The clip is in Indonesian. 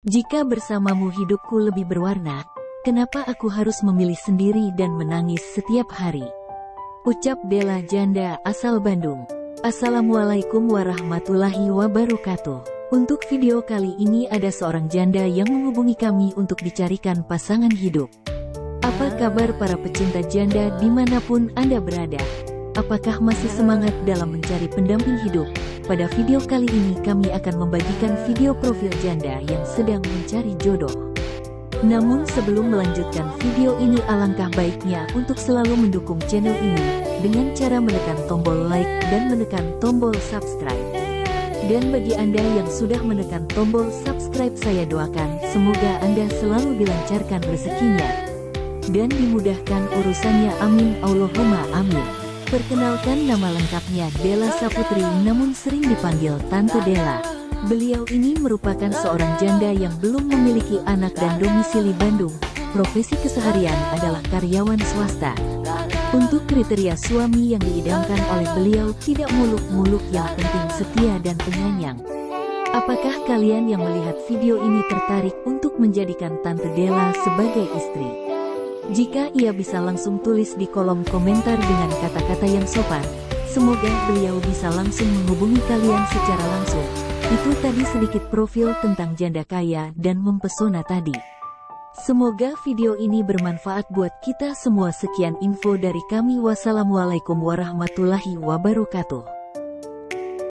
Jika bersamamu hidupku lebih berwarna, kenapa aku harus memilih sendiri dan menangis setiap hari? Ucap Della janda asal Bandung. Assalamualaikum warahmatullahi wabarakatuh. Untuk video kali ini ada seorang janda yang menghubungi kami untuk dicarikan pasangan hidup. Apa kabar para pecinta janda dimanapun Anda berada? Apakah masih semangat dalam mencari pendamping hidup? Pada video kali ini kami akan membagikan video profil janda yang sedang mencari jodoh. Namun sebelum melanjutkan video ini, alangkah baiknya untuk selalu mendukung channel ini dengan cara menekan tombol like dan menekan tombol subscribe. Dan bagi Anda yang sudah menekan tombol subscribe, saya doakan semoga Anda selalu dilancarkan rezekinya dan dimudahkan urusannya, amin Allahumma amin. Perkenalkan, nama lengkapnya Della Saputri, namun sering dipanggil Tante Della. Beliau ini merupakan seorang janda yang belum memiliki anak dan domisili Bandung. Profesi keseharian adalah karyawan swasta. Untuk kriteria suami yang diidamkan oleh beliau, tidak muluk-muluk, yang penting setia dan penyayang. Apakah kalian yang melihat video ini tertarik untuk menjadikan Tante Della sebagai istri? Jika iya, bisa langsung tulis di kolom komentar dengan kata-kata yang sopan. Semoga beliau bisa langsung menghubungi kalian secara langsung. Itu tadi sedikit profil tentang janda kaya dan mempesona tadi. Semoga video ini bermanfaat buat kita semua. Sekian info dari kami. Wassalamualaikum warahmatullahi wabarakatuh.